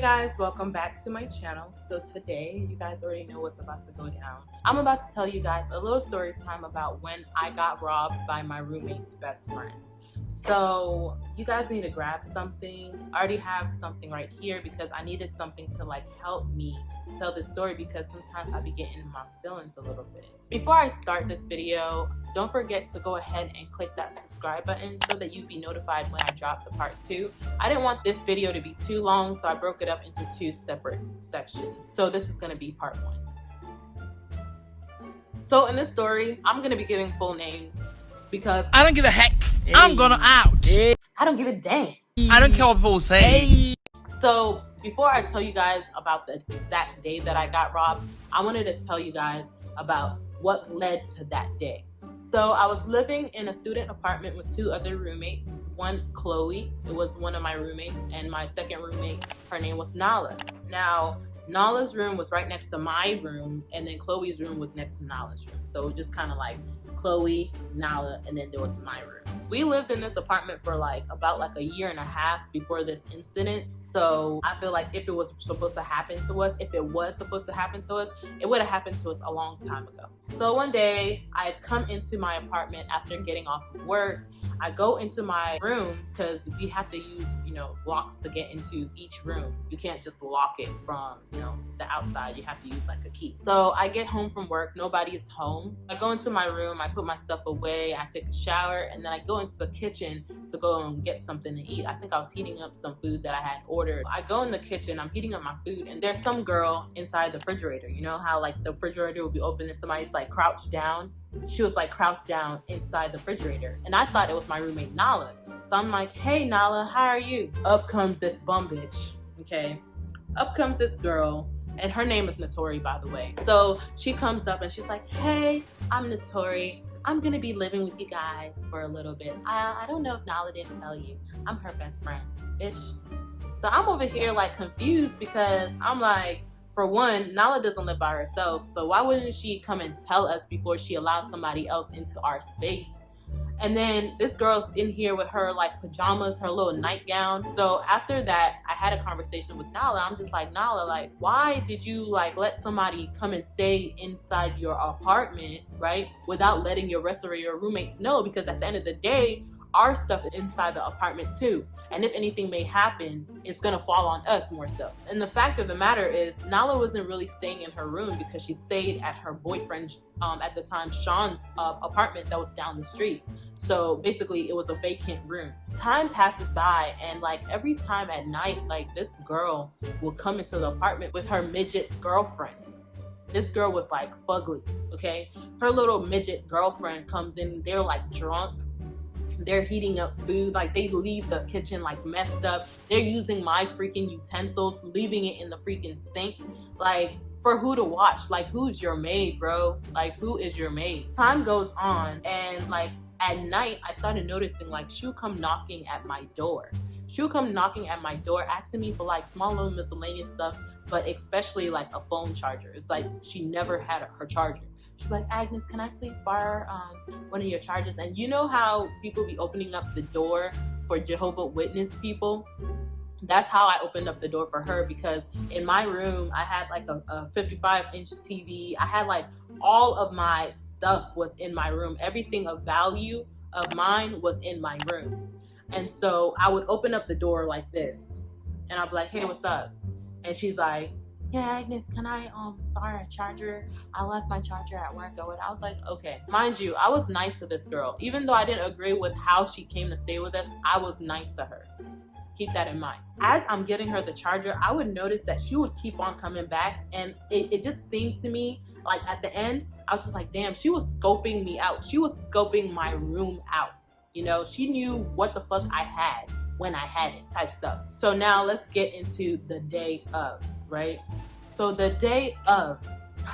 Guys, welcome back to my channel. So today, you guys already know what's about to go down. I'm about to tell you guys a little story time about when I got robbed by my roommate's best friend. So you guys need to grab something. I already have something right here because I needed something to help me tell this story, because sometimes I be getting in my feelings a little bit. Before I start this video, don't forget to go ahead and click that subscribe button so that you'd be notified when I drop the part 2. I didn't want this video to be too long, so I broke it up into 2 separate sections. So this is going to be part 1. So in this story, I'm going to be giving full names because I don't give a heck. Hey. I'm gonna out. Hey. I don't give a damn. I don't care what people say. Hey. So before I tell you guys about the exact day that I got robbed, I wanted to tell you guys about what led to that day. So I was living in a student apartment with 2 other roommates. One, Chloe, it was one of my roommates, and my second roommate, her name was Nala. Now, Nala's room was right next to my room, and then Chloe's room was next to Nala's room. So it was just kind of like Chloe, Nala, and then there was my room. We lived in this apartment for about a year and a half before this incident. So I feel like if it was supposed to happen to us, it would have happened to us a long time ago. So one day I come into my apartment after getting off of work. I go into my room because we have to use, locks to get into each room. You can't just lock it from, the outside. You have to use a key. So I get home from work. Nobody's home. I go into my room. I put my stuff away. I take a shower, and then I go into the kitchen to go and get something to eat. I think I was heating up some food that I had ordered. I go in the kitchen. I'm heating up my food, and there's some girl inside the refrigerator. You know how the refrigerator will be open and somebody's crouched down? She was crouched down inside the refrigerator, and I thought it was my roommate Nala. So I'm like, hey Nala, how are you? Up comes this bum bitch, okay? Up comes this girl, and her name is Notori, by the way. So she comes up and she's like, hey, I'm Notori. I'm gonna be living with you guys for a little bit. I don't know if Nala didn't tell you, I'm her best friend, bitch. So I'm over here confused, because I'm like, for one, Nala doesn't live by herself, so why wouldn't she come and tell us before she allows somebody else into our space? And then this girl's in here with her pajamas, her little nightgown. So after that, I had a conversation with Nala. I'm just like, Nala, why did you let somebody come and stay inside your apartment, right, without letting your rest of your roommates know? Because at the end of the day, our stuff is inside the apartment too. And if anything may happen, it's gonna fall on us more so. And the fact of the matter is, Nala wasn't really staying in her room because she stayed at her boyfriend, at the time, Sean's apartment that was down the street. So basically it was a vacant room. Time passes by, and every time at night, this girl will come into the apartment with her midget girlfriend. This girl was fugly, okay? Her little midget girlfriend comes in, they're drunk. They're heating up food, they leave the kitchen messed up. They're using my freaking utensils, leaving it in the freaking sink. For who to watch? Who's your maid, bro? Who is your maid? Time goes on, and at night I started noticing she'll come knocking at my door. She'll come knocking at my door, asking me for small little miscellaneous stuff, but especially a phone charger. It's she never had her charger. She's like, Agnes, can I please borrow one of your chargers? And you know how people be opening up the door for Jehovah's Witness people? That's how I opened up the door for her, because in my room, I had a 55-inch TV. I had all of my stuff was in my room. Everything of value of mine was in my room. And so I would open up the door like this, and I'd be like, hey, what's up? And she's like, yeah, Agnes, can I borrow a charger? I left my charger at work. I was like, okay. Mind you, I was nice to this girl. Even though I didn't agree with how she came to stay with us, I was nice to her. Keep that in mind. As I'm getting her the charger, I would notice that she would keep on coming back, and it just seemed to me at the end, I was just like, damn, she was scoping me out. She was scoping my room out. She knew what the fuck I had when I had it, type stuff. So now let's get into the day of, right? So the day of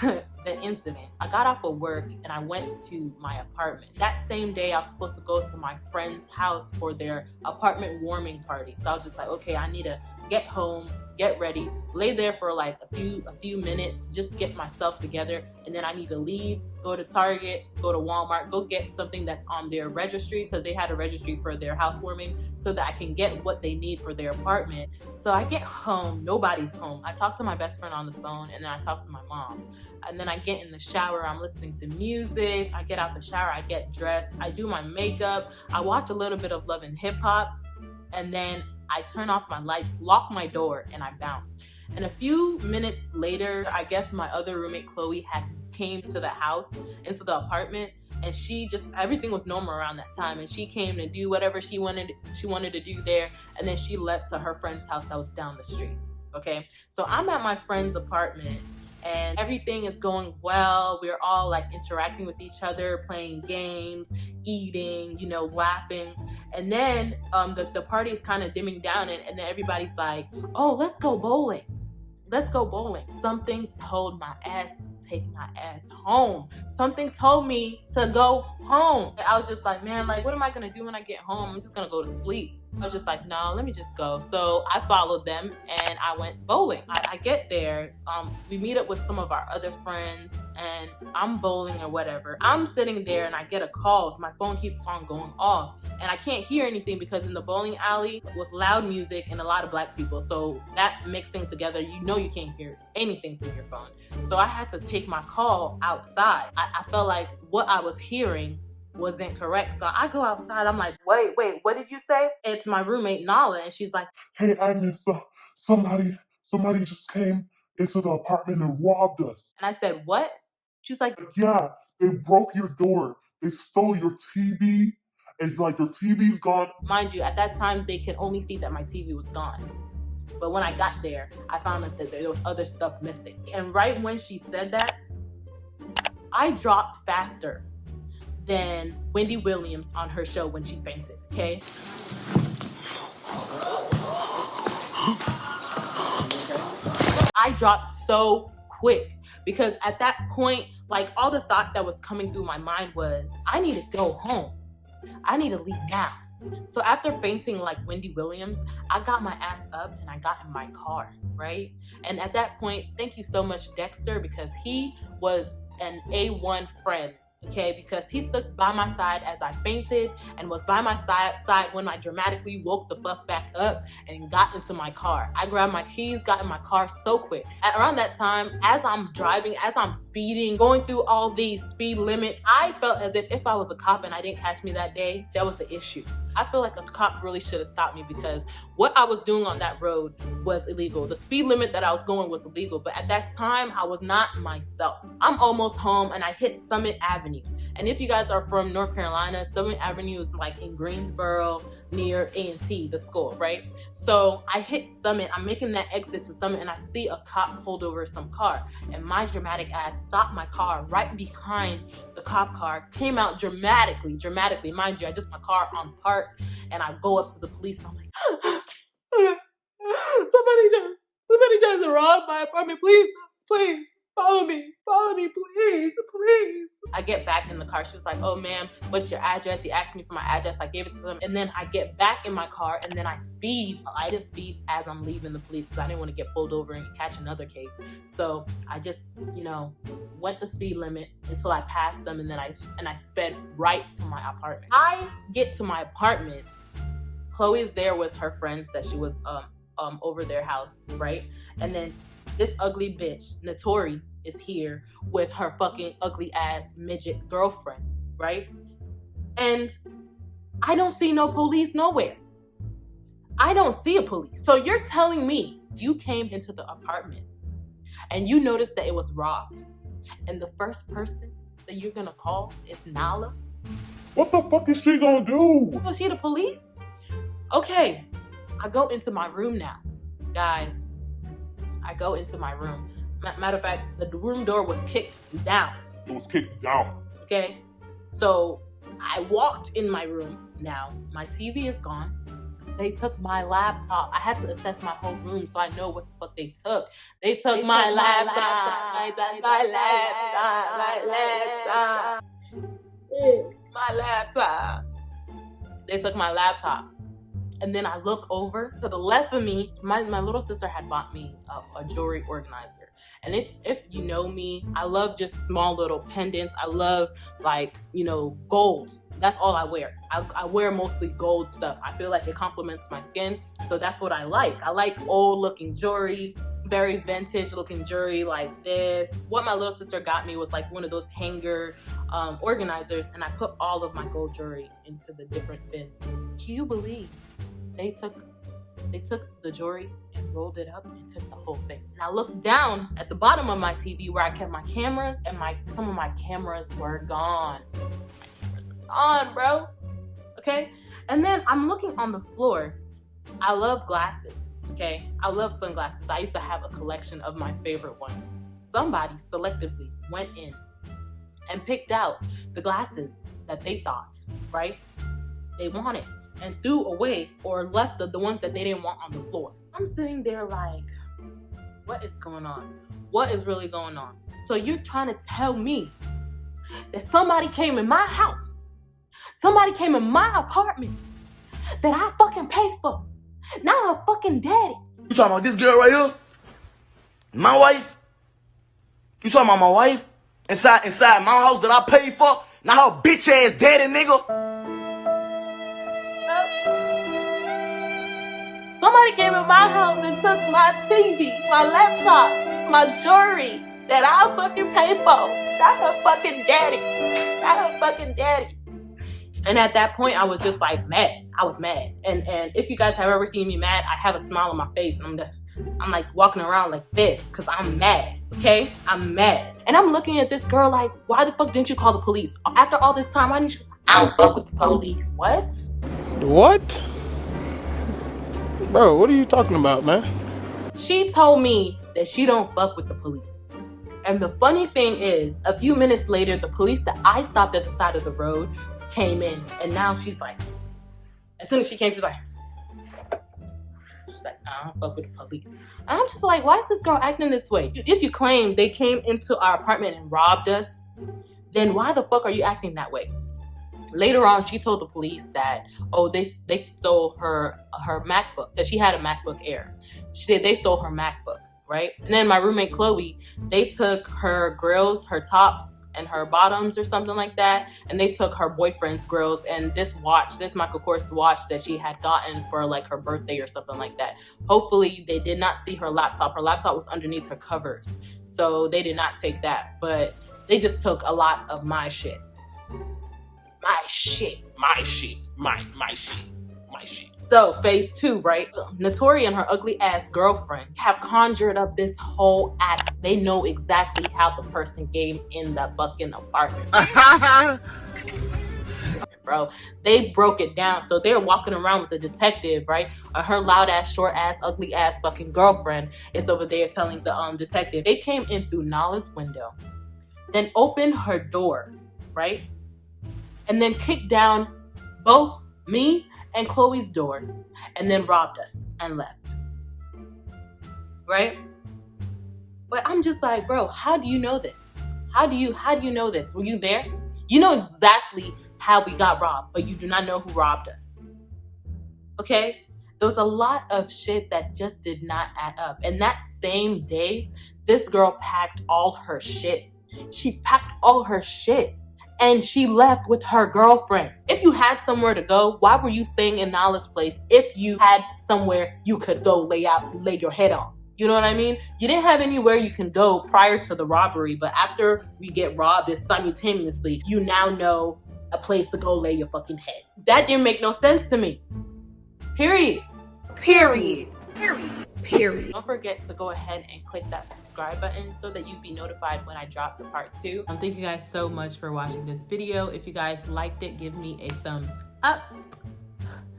the incident, I got off of work and I went to my apartment. That same day, I was supposed to go to my friend's house for their apartment warming party. So I was just like, okay, I need to get home, get ready, lay there for like a few minutes, just get myself together, and then I need to leave, go to Target, go to Walmart, go get something that's on their registry, because they had a registry for their housewarming, so that I can get what they need for their apartment. So I get home, nobody's home. I talk to my best friend on the phone, and then I talk to my mom. And then I get in the shower, I'm listening to music, I get out the shower, I get dressed, I do my makeup, I watch a little bit of Love and Hip Hop, and then I turn off my lights, lock my door, and I bounce. And a few minutes later, I guess my other roommate, Chloe, had came to the house, into the apartment, and everything was normal around that time, and she came to do whatever she wanted to do there, and then she left to her friend's house that was down the street. Okay, so I'm at my friend's apartment, and everything is going well. We're all like interacting with each other, playing games, eating, laughing. And then the party is kind of dimming down, and then everybody's like, oh, let's go bowling. Let's go bowling. Something told my ass to take my ass home. Something told me to go home. I was just like, man, like, what am I gonna do when I get home? I'm just gonna go to sleep. I was just like, no, let me just go. So I followed them and I went bowling. I get there, we meet up with some of our other friends, and I'm bowling or whatever. I'm sitting there and I get a call. So my phone keeps on going off, and I can't hear anything because in the bowling alley was loud music and a lot of black people. So that mixing together, you can't hear anything from your phone. So I had to take my call outside. I felt like what I was hearing wasn't correct. So I go outside, I'm like, wait, what did you say? It's my roommate Nala, and she's like, hey Agnes, somebody just came into the apartment and robbed us. and I said, what? She's like, yeah, they broke your door, they stole your TV, and like your TV's gone. Mind you, at that time they could only see that my TV was gone. But when I got there, I found out that there was other stuff missing. And right when she said that, I dropped faster than Wendy Williams on her show when she fainted, okay? I dropped so quick because at that point, like, all the thought that was coming through my mind was, I need to go home. I need to leave now. So after fainting like Wendy Williams, I got my ass up and I got in my car, right? And at that point, thank you so much, Dexter, because he was an A1 friend. Okay, because he stuck by my side as I fainted and was by my side when I dramatically woke the fuck back up and got into my car. I grabbed my keys, got in my car so quick. Around that time, as I'm driving, as I'm speeding, going through all these speed limits, I felt as if I was a cop and I didn't catch me that day, that was the issue. I feel like a cop really should have stopped me because what I was doing on that road was illegal. The speed limit that I was going was illegal, but at that time, I was not myself. I'm almost home and I hit Summit Avenue. And if you guys are from North Carolina, Summit Avenue is like in Greensboro near A&T, the school, right? So I hit Summit, I'm making that exit to Summit, and I see a cop pulled over some car. And my dramatic ass stopped my car right behind the cop car, came out dramatically. Mind you, I just my car on park, and I go up to the police and I'm like, somebody just robbed my apartment, please, follow me, please. I get back in the car. She was like, oh, ma'am, what's your address? He asked me for my address. I gave it to him. And then I get back in my car and then I speed. I didn't speed as I'm leaving the police because I didn't want to get pulled over and catch another case. So I just, went the speed limit until I passed them, and then I sped right to my apartment. I get to my apartment. Chloe is there with her friends that she was over their house, right? And then this ugly bitch, Notori, is here with her fucking ugly ass midget girlfriend, right? And I don't see no police nowhere. I don't see a police. So you're telling me you came into the apartment and you noticed that it was robbed, and the first person that you're gonna call is Nala? What the fuck is she gonna do? Was she the police? Okay, I go into my room now. Guys, I go into my room. Matter of fact, the room door was kicked down. It was kicked down. Okay? So I walked in my room now. My TV is gone. They took my laptop. I had to assess my whole room so I know what the fuck they took. They took my laptop. My laptop. They took my laptop. And then I look over to the left of me. My little sister had bought me a jewelry organizer. And if you know me, I love just small little pendants. I love, like, you know, gold. That's all I wear. I wear mostly gold stuff. I feel like it complements my skin. So that's what I like. I like old looking jewelry, very vintage looking jewelry like this. What my little sister got me was like one of those hanger organizers, and I put all of my gold jewelry into the different bins. Can you believe they took the jewelry and rolled it up and took the whole thing? And I looked down at the bottom of my TV where I kept my cameras, and some of my cameras were gone. On, bro. Okay? And then I'm looking on the floor. I love glasses, okay? I love sunglasses. I used to have a collection of my favorite ones. Somebody selectively went in and picked out the glasses that they thought, right, they wanted, and threw away or left the ones that they didn't want on the floor. I'm sitting there like, what is going on? What is really going on? So you're trying to tell me that somebody came in my house, somebody came in my apartment that I fucking paid for, not her fucking daddy. You talking about this girl right here? My wife? You talking about my wife? Inside my house that I paid for? Not her bitch ass daddy, nigga? Somebody came in my house and took my TV, my laptop, my jewelry that I fucking paid for. Not her fucking daddy. Not her fucking daddy. And at that point, I was just like mad. I was mad. And if you guys have ever seen me mad, I have a smile on my face. And I'm like walking around like this because I'm mad, okay? I'm mad. And I'm looking at this girl like, why the fuck didn't you call the police? After all this time, why didn't you? I don't fuck with the police. What? What? Bro, what are you talking about, man? She told me that she don't fuck with the police. And the funny thing is, a few minutes later, the police that I stopped at the side of the road came in, and now she's like, as soon as she came, she's like, I don't fuck with the police. And I'm just like, why is this girl acting this way? If you claim they came into our apartment and robbed us, then why the fuck are you acting that way? Later on, she told the police that, oh, they stole her MacBook, that she had a MacBook Air. She said they stole her MacBook, right? And then my roommate Chloe, they took her grills, her tops, and her bottoms or something like that, and they took her boyfriend's grills and this Michael Kors watch that she had gotten for like her birthday or something like that. Hopefully they did not see her laptop. Her laptop was underneath her covers, so they did not take that, but they just took a lot of my shit. My shit. So phase 2, right? Notori and her ugly ass girlfriend have conjured up this whole act. They know exactly how the person came in the fucking apartment. Bro, they broke it down. So they're walking around with the detective, right? Her loud ass, short ass, ugly ass fucking girlfriend is over there telling the detective. They came in through Nala's window, then opened her door, right? And then kicked down both me and Chloe's door, and then robbed us and left, right? But I'm just like, bro, how do you know this? How do you know this? Were you there? You know exactly how we got robbed, but you do not know who robbed us. Okay? There was a lot of shit that just did not add up. And that same day, this girl packed all her shit. She packed all her shit. And she left with her girlfriend. If you had somewhere to go, why were you staying in Nala's place if you had somewhere you could go lay your head on? You know what I mean? You didn't have anywhere you can go prior to the robbery, but after we get robbed, it's simultaneously, you now know a place to go lay your fucking head. That didn't make no sense to me. Period. Don't forget to go ahead and click that subscribe button so that you'll be notified when I drop the part 2. Thank you guys so much for watching this video. If you guys liked it, give me a thumbs up.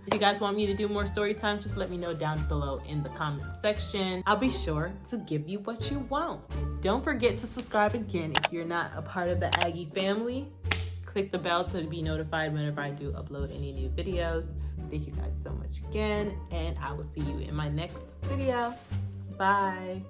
If you guys want me to do more story time, just let me know down below in the comment section. I'll be sure to give you what you want. Don't forget to subscribe again if you're not a part of the Aggie family. Click the bell to be notified whenever I do upload any new videos. Thank you guys so much again, and I will see you in my next video. Bye.